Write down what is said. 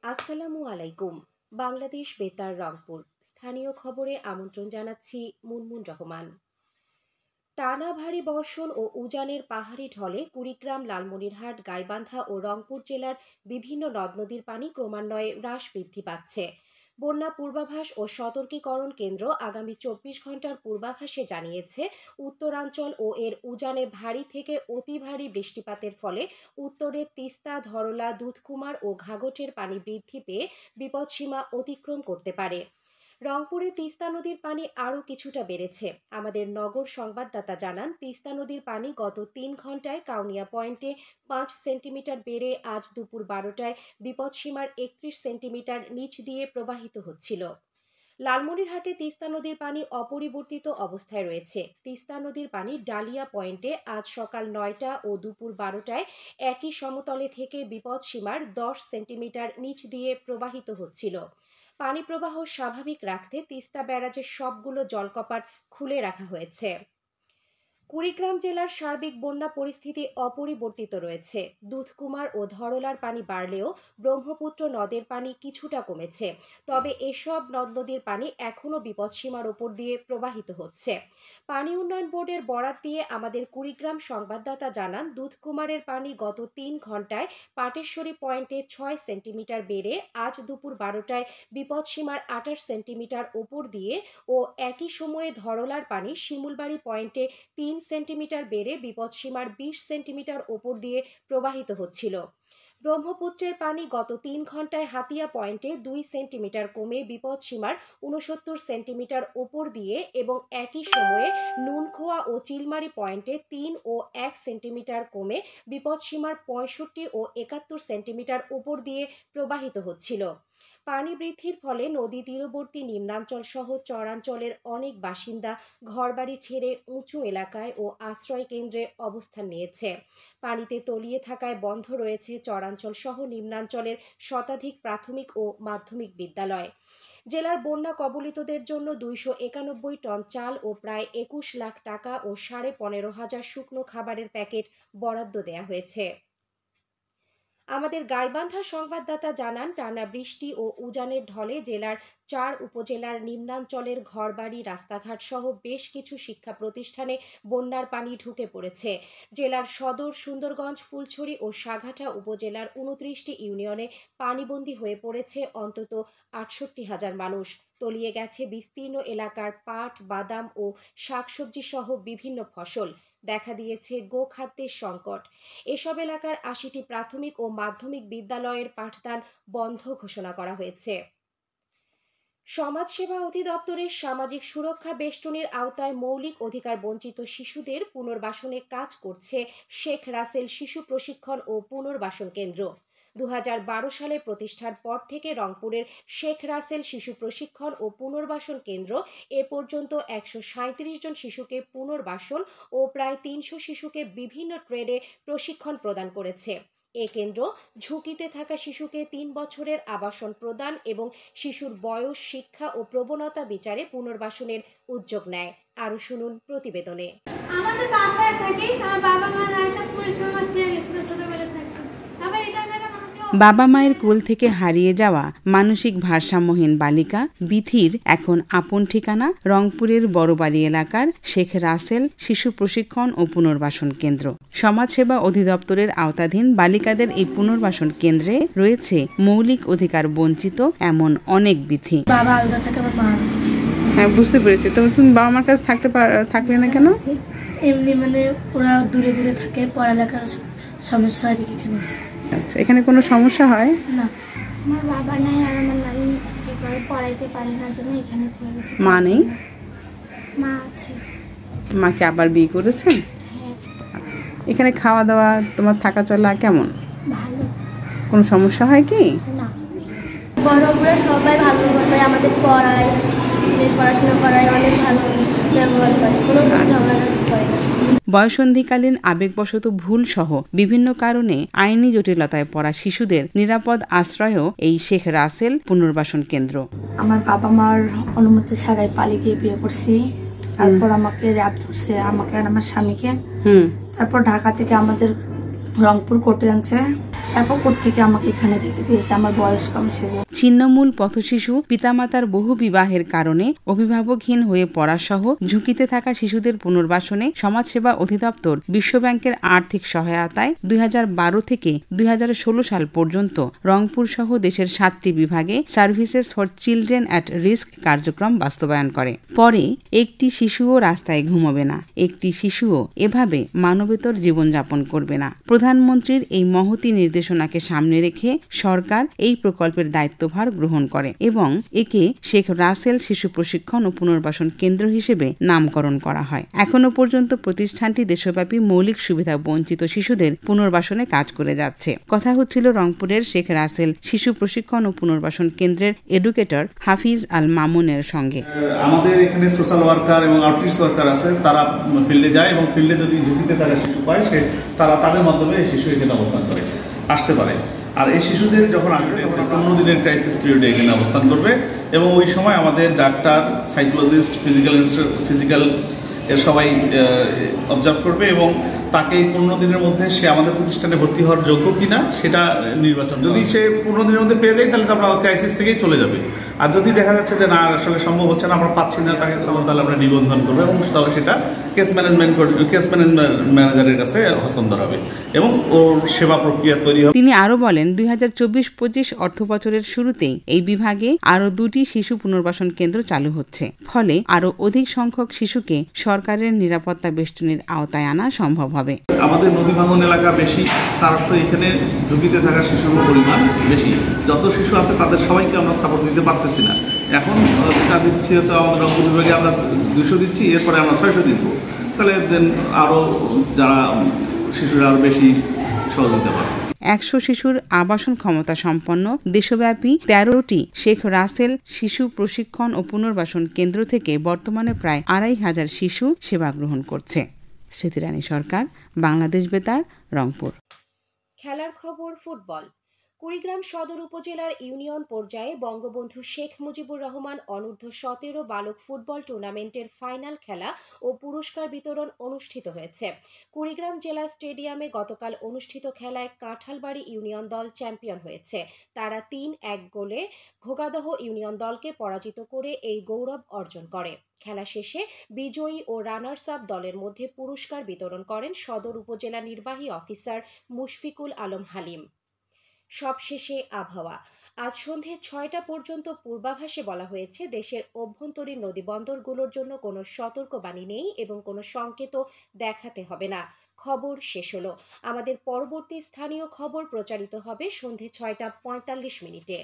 আসসালামু আলাইকুম। বাংলাদেশ বেতার রংপুর স্থানীয় খবরে আমন্ত্রণ জানাচ্ছি মুনমুন রহমান। টানা ভারী বর্ষণ ও উজানের পাহাড়ি ঢলে কুড়িগ্রাম, লালমনিরহাট, গাইবান্ধা ও রংপুর জেলার বিভিন্ন নদ নদীর পানি ক্রমান্বয়ে হ্রাস বৃদ্ধি পাচ্ছে। বন্যা পূর্বাভাস ও সতর্কীকরণ কেন্দ্র আগামী 24 ঘন্টার পূর্বাভাসে জানিয়েছে, উত্তরাঞ্চল ও এর উজানে ভারী থেকে অতি ভারী বৃষ্টিপাতের ফলে উত্তরে তিস্তা, ধরলা, দুধকুমার ও ঘাঘটের পানি বৃদ্ধি পেয়ে বিপদসীমা অতিক্রম করতে পারে। রংপুরে তিস্তা নদীর পানি আরও কিছুটা বেড়েছে। আমাদের নগর সংবাদদাতা জানান, তিস্তা নদীর পানি গত 3 ঘন্টায় কাউনিয়া পয়েন্টে 5 সেন্টিমিটার বেড়ে আজ দুপুর 12টায় বিপদসীমার 31 সেন্টিমিটার নিচ দিয়ে প্রবাহিত হচ্ছিল। লালমনিরহাটে তিস্তা নদীর পানি অপরিবর্তিত অবস্থায় রয়েছে। তিস্তা নদীর পানি ডালিয়া পয়েন্টে আজ সকাল 9টা ও দুপুর 12টায় একই সমতলে থেকে বিপদসীমার 10 সেন্টিমিটার নিচ দিয়ে প্রবাহিত হচ্ছিল। পানি প্রবাহ স্বাভাবিক রাখতে তিস্তা ব্যারাজের সবগুলো জলকপাট খুলে রাখা হয়েছে। কুড়িগ্রাম জেলার সার্বিক বন্যা পরিস্থিতি অপরিবর্তিত রয়েছে। দুধকুমার ও ধরলার পানি বাড়লেও ব্রহ্মপুত্র নদের পানি কিছুটা কমেছে। তবে এসব নদ নদীর পানি এখনও বিপদসীমার ওপর দিয়ে প্রবাহিত হচ্ছে। পানি উন্নয়ন বোর্ডের বরাত দিয়ে আমাদের কুড়িগ্রাম সংবাদদাতা জানান, দুধকুমারের পানি গত 3 ঘন্টায় পাটেশ্বরী পয়েন্টে 6 সেন্টিমিটার বেড়ে আজ দুপুর 12টায় বিপদসীমার 28 সেন্টিমিটার ওপর দিয়ে ও একই সময়ে ধরলার পানি শিমুলবাড়ি পয়েন্টে 3 সেন্টিমিটার বেড়ে বিপদসীমার 20 সেন্টিমিটার ওপর দিয়ে প্রবাহিত হচ্ছিল। ব্রহ্মপুত্রের পানি গত 3 ঘন্টায় হাতিয়া পয়েন্টে 2 সেন্টিমিটার কমে বিপদসীমার 69 সেন্টিমিটার ওপর দিয়ে এবং একই সময়ে নুনখোয়া ও চিলমারি পয়েন্টে 3 ও 1 সেন্টিমিটার কমে বিপদসীমার 65 ও 71 সেন্টিমিটার ওপর দিয়ে প্রবাহিত হচ্ছিল। পানি বৃদ্ধির ফলে নদী তীরবর্তী নিম্নাঞ্চল সহ চরাঞ্চলের অনেক বাসিন্দা ঘরবাড়ি ছেড়ে উঁচু এলাকায় ও আশ্রয় কেন্দ্রে অবস্থান নিয়েছে। পানিতে তলিয়ে থাকায় বন্ধ রয়েছে চরাঞ্চল সহ নিম্নাঞ্চলের শতাধিক প্রাথমিক ও মাধ্যমিক বিদ্যালয়। জেলার বন্যা কবলিতদের জন্য 291 টন চাল ও প্রায় 21 লাখ টাকা ও 15,500 শুকনো খাবারের প্যাকেট বরাদ্দ দেওয়া হয়েছে। আমাদের গাইবান্ধা সংবাদদাতা জানান, টানা বৃষ্টি ও উজানের ঢলে জেলার 4 উপজেলার নিম্নাঞ্চলের ঘরবাড়ি, রাস্তাঘাট সহ বেশ কিছু শিক্ষা প্রতিষ্ঠানে বন্যার পানি ঢুকে পড়েছে। জেলার সদর, সুন্দরগঞ্জ, ফুলছড়ি ও সাঘাটা উপজেলার 29টি ইউনিয়নে পানিবন্দী হয়ে পড়েছে অন্তত 68,000 মানুষ। তলিয়ে গেছে বিস্তীর্ণ এলাকার পাট, বাদাম ও শাকসবজি সহ বিভিন্ন ফসল। দেখা দিয়েছে গোখাদ্যের সংকট। এসব এলাকার 80টি প্রাথমিক ও মাধ্যমিক বিদ্যালয়ের পাঠদান বন্ধ ঘোষণা করা হয়েছে। সমাজসেবা অধিদপ্তরের সামাজিক সুরক্ষা বেষ্টনীর আওতায় মৌলিক অধিকার বঞ্চিত শিশুদের পুনর্বাসনে কাজ করছে শেখ রাসেল শিশু প্রশিক্ষণ ও পুনর্বাসন কেন্দ্র। 2012 সালে প্রতিষ্ঠার পর থেকে রংপুরের শেখ রাসেল শিশু প্রশিক্ষণ ও পুনর্বাসন কেন্দ্র এ পর্যন্ত 137 জন শিশুকে পুনর্বাসন ও প্রায় 300 শিশুকে বিভিন্ন ট্রেডে প্রশিক্ষণ প্রদান করেছে। এ কেন্দ্র ঝুঁকিতে থাকা শিশুকে 3 বছরের আবাসন প্রদান এবং শিশুর বয়স, শিক্ষা ও প্রবণতা বিচারে পুনর্বাসনের উদ্যোগ নেয়। আরো শুনুন প্রতিবেদনে। আমাদের বাসায় থাকি, আমার বাবা মা একটা পরিশ্রম দিয়ে ছোটবেলা থেকে বাবা মায়ের কোল থেকে হারিয়ে যাওয়া মানসিক ভারসাম্যহীন বালিকা বিথির এখন আপন ঠিকানা রংপুরের বড়বাড়ি এলাকার শেখ রাসেল শিশু প্রশিক্ষণ ও পুনর্বাসন কেন্দ্র। সমাজসেবা অধিদপ্তরের আওতাধীন বালিকাদের এই পুনর্বাসন কেন্দ্রে রয়েছে মৌলিক অধিকার বঞ্চিত এমন অনেক বিথি। বাবা আলাদা থাকে, মা। হ্যাঁ, বুঝতে পেরেছি। তুমি বাবা মার কাছে থাকলে না কেন? এমনি মানে ওরা দূরে দূরে থাকে, পড়ালেখার সমস্যা হয় এখানে। এখানে কোনো সমস্যা হয় না? আমার বাবা নাই আর আমার নানি পড়াইতে পারে না, জন্য এখানে চলে গেছে। মা নেই? মা আছে। মাকে আবার বিয়ে করেছেন? হ্যাঁ। এখানে খাওয়া দাওয়া, তোমার থাকা চলা কেমন? ভালো। কোনো সমস্যা হয় কি? না, বড়রা সবাই ভালো করে আমাদের পড়ায়, স্কুলে পড়াশোনা করায়, অনেক ভালো ব্যবহার করে, কোনো ঝগড়া করে না। বয়সন্ধিকালীন আবেগবশত ভুল সহ বিভিন্ন কারণে আইনি জটিলতায় পড়া শিশুদের নিরাপদ আশ্রয়ও এই শেখ রাসেল পুনর্বাসন কেন্দ্র। আমার বাবা মার অনুমতি ছাড়াই পালিয়ে গিয়ে বিয়ে করছি। তারপর আমাকে র্যাব ধরছে, আমাকে আর আমার স্বামীকে। তারপর ঢাকা থেকে আমাদের রংপুর কোর্টে আনছে। তারপর কোত্থেকে আমাকে এখানে রেখে দিয়েছে, আমার বয়স কম ছিল। ছিন্নমূল পথশিশু, পিতামাতার বহু বিবাহের কারণে অভিভাবকহীন হয়ে পড়াসহ ঝুঁকিতে থাকা শিশুদের পুনর্বাসনে সমাজসেবা অধিদপ্তর বিশ্বব্যাংকের আর্থিক সহায়তায় 2012 থেকে 2016 সাল পর্যন্ত রংপুর সহ দেশের 7টি বিভাগে services for children at risk কার্যক্রম বাস্তবায়ন করে। পরে একটি শিশুও রাস্তায় ঘুমাবে না, একটি শিশুও এভাবে মানবেতর জীবনযাপন করবে না। প্রধানমন্ত্রীর এই মহতী নির্দেশনাকে সামনে রেখে সরকার এই প্রকল্পের দায়িত্বভার গ্রহণ করে এবং একে শেখ রাসেল শিশু প্রশিক্ষণ ও পুনর্বাসন কেন্দ্র হিসেবে নামকরণ করা হয়। এখনো পর্যন্ত প্রতিষ্ঠানটি দেশব্যাপী মৌলিক সুবিধা বঞ্চিত শিশুদের পুনর্বাসনে কাজ করে যাচ্ছে। কথা হচ্ছিল রংপুরের শেখ রাসেল শিশু প্রশিক্ষণ ও পুনর্বাসন কেন্দ্রের এডুকেটর হাফিজ আল মামুনের সঙ্গে। আমাদের এখানে সোশ্যাল ওয়ার্কার এবং আউটরিচ ওয়ার্কার আছে, তারা ফিল্ডে যায় এবং ফিল্ডে যদি ঝুঁকিতে থাকা শিশু পায় তারা তাদের মাধ্যমে এই শিশু এখানে অবস্থান করে আসতে পারে। আর এই শিশুদের যখন আসবে 15 দিনের ক্রাইসিস পিরিয়ডে এখানে অবস্থান করবে এবং ওই সময় আমাদের ডাক্তার, সাইকোলজিস্ট, ফিজিক্যাল এর সবাই অবজার্ভ করবে এবং তাকে 15 দিনের মধ্যে সে আমাদের প্রতিষ্ঠানে ভর্তি হওয়ার যোগ্য কিনা সেটা নির্বাচন। যদি সে 15 দিনের মধ্যে পেয়ে যায় তাহলে তো আমরা ক্রাইসিস থেকেই চলে যাবে। আর যদি দেখা যাচ্ছে যে না আসলে সম্ভব হচ্ছে না, আমরা পাচ্ছি না, তাহলে আমরা নিবন্ধন করবো এবং তাহলে সেটা কেস ম্যানেজারের কাছে হস্তান্তর হবে এবং ওর সেবা প্রক্রিয়া তৈরি হবে। তিনি আরো বলেন, 2024-25 অর্থবছরের শুরুতেই এই বিভাগে আরো 2টি শিশু পুনর্বাসন কেন্দ্র চালু হচ্ছে। ফলে আরো অধিক সংখ্যক শিশুকে সরকারের নিরাপত্তা বেষ্টনীর আওতায় আনা সম্ভব হবে। আমাদের নদী ভাঙন এলাকা বেশি, তার অর্থ এখানে ঝুঁকিতে থাকা শিশুর পরিমাণ বেশি। যত শিশু আছে তাদের সবাইকে আমরা সাপোর্ট দিতে পারতেছি না। এখন যেটা দিচ্ছি হয়তো আমাদের রংপুর বিভাগে আমরা 200 দিচ্ছি, এরপরে আমরা 600 দিব। তাহলে দেন আরও যারা শিশুরা আরও বেশি সহযোগিতা পাবে। 100 শিশুর আবাসন ক্ষমতা সম্পন্ন দেশব্যাপী 13টি শেখ রাসেল শিশু প্রশিক্ষণ ও পুনর্বাসন কেন্দ্র থেকে বর্তমানে প্রায় 2500 শিশু সেবা গ্রহণ করছে। স্মৃতিরানী সরকার, বাংলাদেশ বেতার, রংপুর। খেলার খবর ফুটবল। কুড়িগ্রাম সদর উপজেলার ইউনিয়ন পর্যায়ে বঙ্গবন্ধু শেখ মুজিবুর রহমান অনূর্ধ্ব-17 বালক ফুটবল টুর্নামেন্টের ফাইনাল খেলা ও পুরস্কার বিতরণ অনুষ্ঠিত হয়েছে। কুড়িগ্রাম জেলা স্টেডিয়ামে গতকাল অনুষ্ঠিত খেলায় কাঁঠালবাড়ি ইউনিয়ন দল চ্যাম্পিয়ন হয়েছে। তারা 3-1 গোলে ঘোগাদহ ইউনিয়ন দলকে পরাজিত করে এই গৌরব অর্জন করে। খেলা শেষে বিজয়ী ও রানার্স আপ দলের মধ্যে পুরস্কার বিতরণ করেন সদর উপজেলা নির্বাহী অফিসার মুশফিকুল আলম হালিম। সবশেষে আবহাওয়া। আজ সন্ধে 6টা পর্যন্ত পূর্বাভাসে বলা হয়েছে দেশের অভ্যন্তরীণ নদীবন্দরগুলোর জন্য কোনো সতর্কবাণী নেই এবং কোনো সংকেতও দেখাতে হবে না। খবর শেষ হলো। আমাদের পরবর্তী স্থানীয় খবর প্রচারিত হবে সন্ধে 6টা 45 মিনিটে।